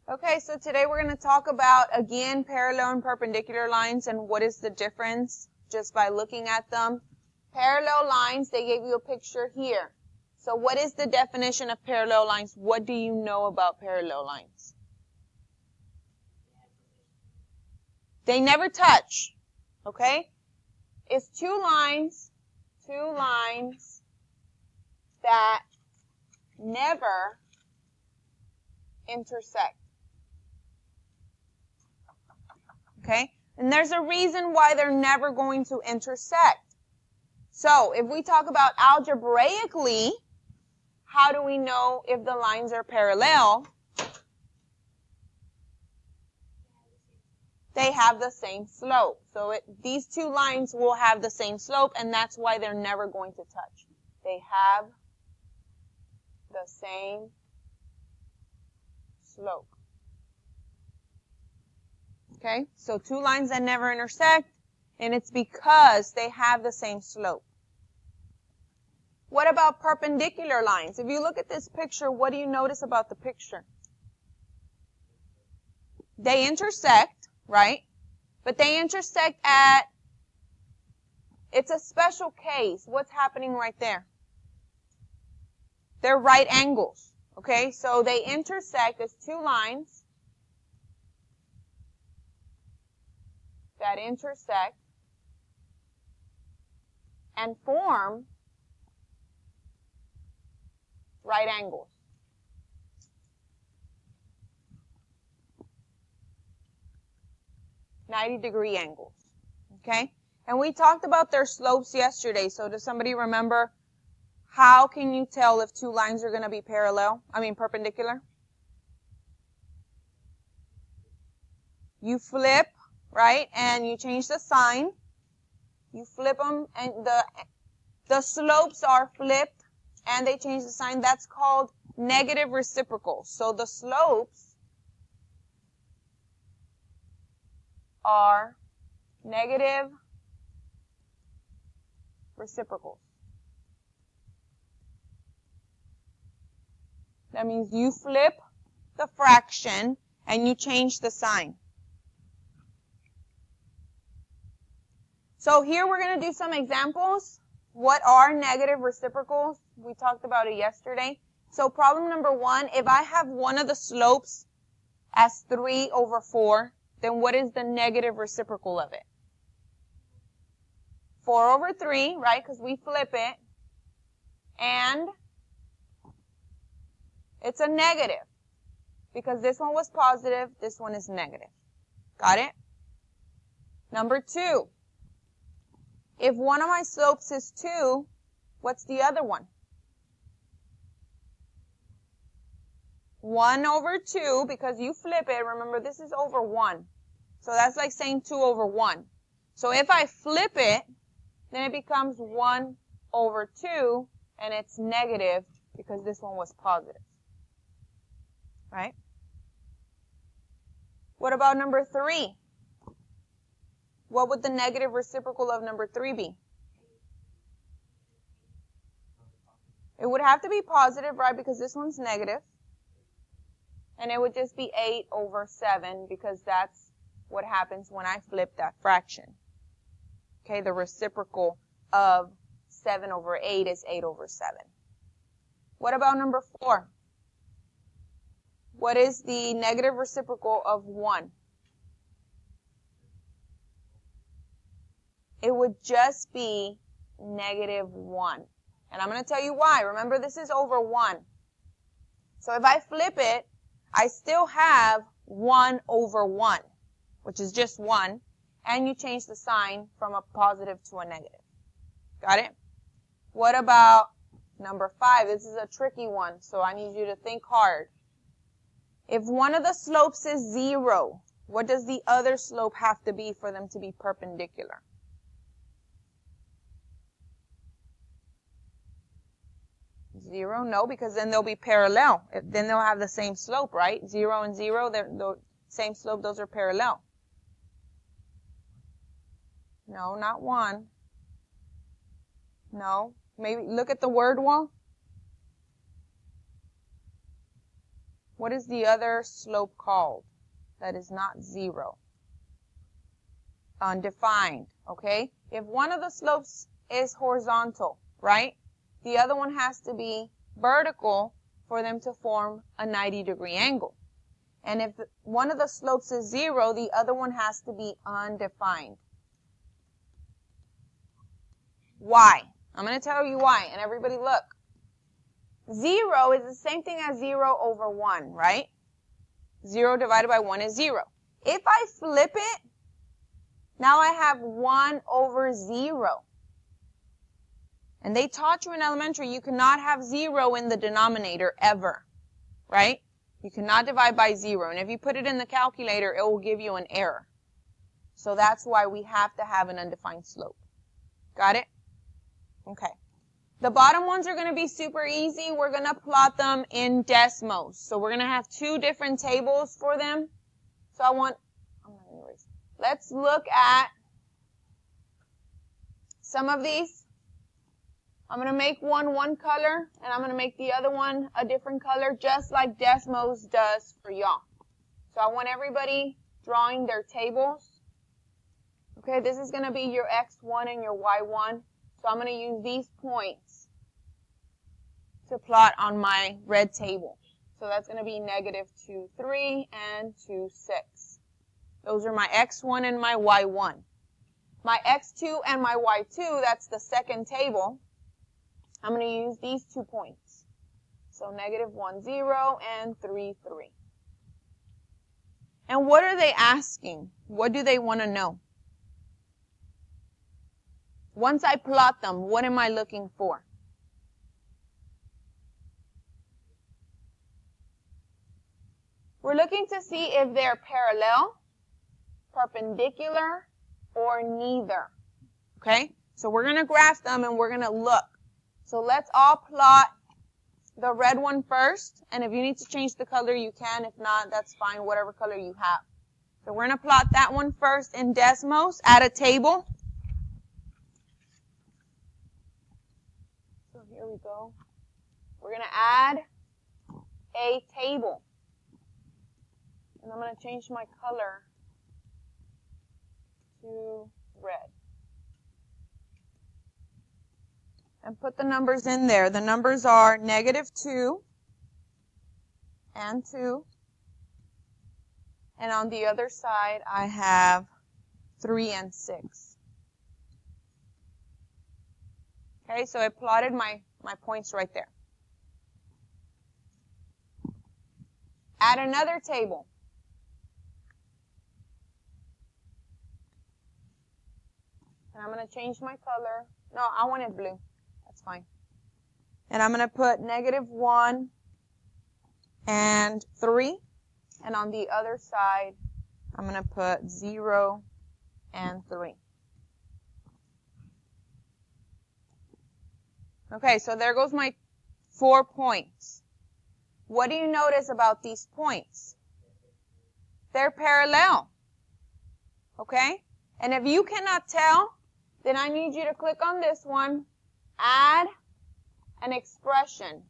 Okay, so today we're going to talk about, again, parallel and perpendicular lines and what is the difference just by looking at them. Parallel lines, they gave you a picture here. So what is the definition of parallel lines? What do you know about parallel lines? They never touch, okay? It's two lines that never intersect. Okay? And there's a reason why they're never going to intersect. So, if we talk about algebraically, how do we know if the lines are parallel? They have the same slope. So these two lines will have the same slope, and that's why they're never going to touch. They have the same slope. Okay? So two lines that never intersect, and it's because they have the same slope. What about perpendicular lines? If you look at this picture, what do you notice about the picture? They intersect, right? But they intersect at, it's a special case. What's happening right there? They're right angles, okay? So they intersect as two lines that intersect and form right angles. (90-degree) angles. Okay? And we talked about their slopes yesterday. So does somebody remember how can you tell if two lines are going to be perpendicular? You flip, right? And you change the sign. You flip them and the slopes are flipped and they change the sign. That's called negative reciprocal. So the slopes are negative reciprocals. That means you flip the fraction and you change the sign. So here we're going to do some examples. What are negative reciprocals? We talked about it yesterday. So problem number 1, if I have one of the slopes as 3/4, then what is the negative reciprocal of it? 4/3, right? Because we flip it. And it's a negative. Because this one was positive, this one is negative. Got it? Number 2. If one of my slopes is 2, what's the other one? 1/2, because you flip it. Remember, this is over 1. So that's like saying 2/1. So if I flip it, then it becomes 1/2, and it's negative because this one was positive. Right? What about number 3? What would the negative reciprocal of number 3 be? It would have to be positive, right? Because this one's negative. And it would just be 8/7 because that's what happens when I flip that fraction. Okay, the reciprocal of 7/8 is 8/7. What about number 4? What is the negative reciprocal of 1? It would just be -1. And I'm going to tell you why. Remember, this is over 1. So if I flip it, I still have 1/1, which is just 1. And you change the sign from a positive to a negative. Got it? What about number 5? This is a tricky one, so I need you to think hard. If one of the slopes is 0, what does the other slope have to be for them to be perpendicular? 0? No, because then they'll be parallel. Then they'll have the same slope, right? 0 and 0, they're the same slope. Those are parallel. No, not 1. No. Maybe look at the word wall. What is the other slope called? That is not 0. Undefined, okay? If one of the slopes is horizontal, right? The other one has to be vertical for them to form a 90-degree angle. And if one of the slopes is 0, the other one has to be undefined. Why? I'm going to tell you why, and everybody look. 0 is the same thing as 0 over 1, right? 0 divided by 1 is 0. If I flip it, now I have 1 over 0. And they taught you in elementary you cannot have 0 in the denominator ever, right? You cannot divide by 0. And if you put it in the calculator, it will give you an error. So that's why we have to have an undefined slope. Got it? Okay. The bottom ones are going to be super easy. We're going to plot them in Desmos. So we're going to have 2 different tables for them. So I'm not going to erase. Let's look at some of these. I'm going to make one color, and I'm going to make the other one a different color, just like Desmos does for y'all. So I want everybody drawing their tables. Okay, this is going to be your X1 and your Y1. So I'm going to use these points to plot on my red table. So that's going to be -2, 3, and 2, 6. Those are my X1 and my Y1. My X2 and my Y2, that's the second table. I'm going to use these 2 points. So -1, 0, and 3, 3. And what are they asking? What do they want to know? Once I plot them, what am I looking for? We're looking to see if they're parallel, perpendicular, or neither. Okay? So we're going to graph them and we're going to look. So let's all plot the red one first. And if you need to change the color, you can. If not, that's fine, whatever color you have. So we're going to plot that one first in Desmos at a table. So here we go. We're going to add a table. And I'm going to change my color to red. And put the numbers in there. The numbers are -2 and 2. And on the other side, I have 3 and 6. Okay, so I plotted my points right there. Add another table. And I'm going to change my color. No, I want it blue. That's fine. And I'm going to put -1 and 3. And on the other side, I'm going to put 0 and 3. Okay, so there goes my 4 points. What do you notice about these points? They're parallel. Okay? And if you cannot tell, then I need you to click on this one, add an expression.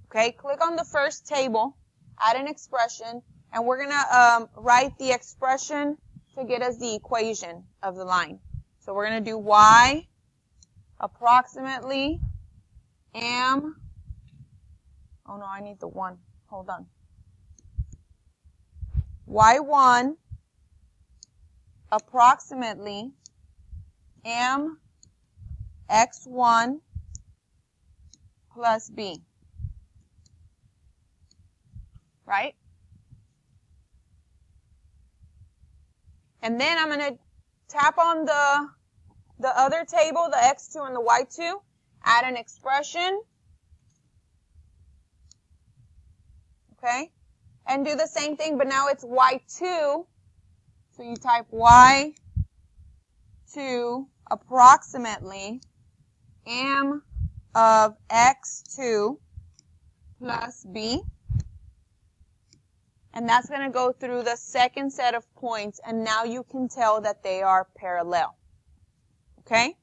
Okay, click on the first table, add an expression, and we're going to write the expression to get us the equation of the line. So we're going to do y approximately am, oh no, I need the 1. Hold on. y1 approximately am x1 plus b. Right? And then I'm going to tap on the other table, the x2 and the y2, add an expression. Okay? And do the same thing, but now it's y2. So you type y2 approximately am of x2 plus b. And that's going to go through the second set of points, and now you can tell that they are parallel. Okay?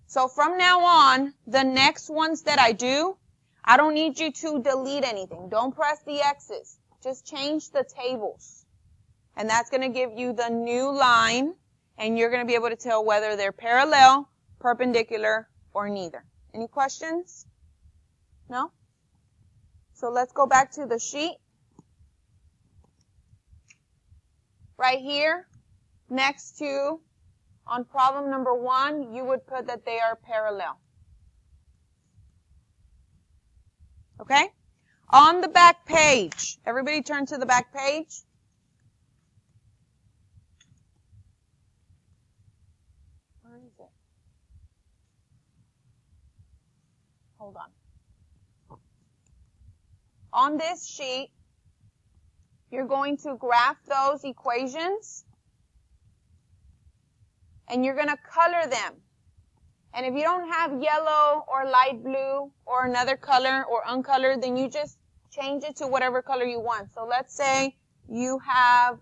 So from now on, the next ones that I do, I don't need you to delete anything. Don't press the X's. Just change the tables. And that's going to give you the new line, and you're going to be able to tell whether they're parallel, perpendicular, or neither. Any questions? No? So let's go back to the sheet. Right here, next to, on problem number 1, you would put that they are parallel. Okay? On the back page, everybody turn to the back page. Where is it? Hold on. On this sheet, you're going to graph those equations, and you're going to color them. And if you don't have yellow or light blue or another color or uncolored, then you just change it to whatever color you want. So let's say you have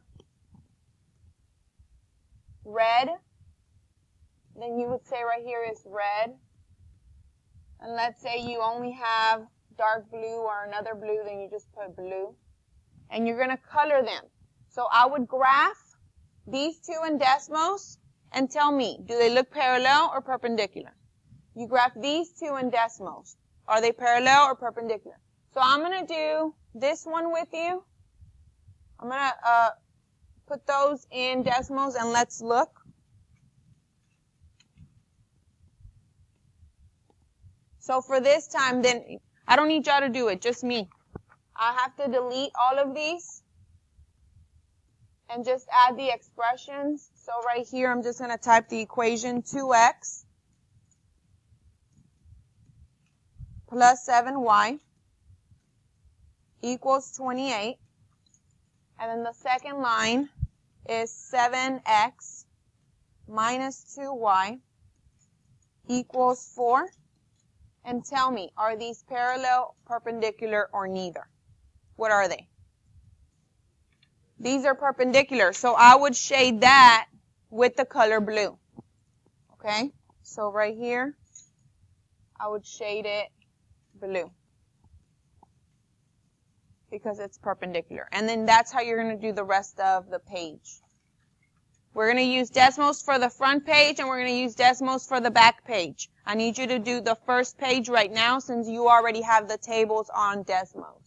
red, then you would say right here is red. And let's say you only have dark blue or another blue, then you just put blue. And you're going to color them. So I would graph these two in Desmos and tell me, do they look parallel or perpendicular? You graph these two in Desmos. Are they parallel or perpendicular? So I'm going to do this one with you. I'm going to put those in Desmos and let's look. So for this time, then I don't need y'all to do it, just me. I have to delete all of these and just add the expressions. So right here, I'm just going to type the equation 2x plus 7y equals 28. And then the second line is 7x minus 2y equals 4. And tell me, are these parallel, perpendicular, or neither? What are they? These are perpendicular, so I would shade that with the color blue. Okay? So right here, I would shade it blue because it's perpendicular. And then that's how you're going to do the rest of the page. We're going to use Desmos for the front page, and we're going to use Desmos for the back page. I need you to do the first page right now since you already have the tables on Desmos.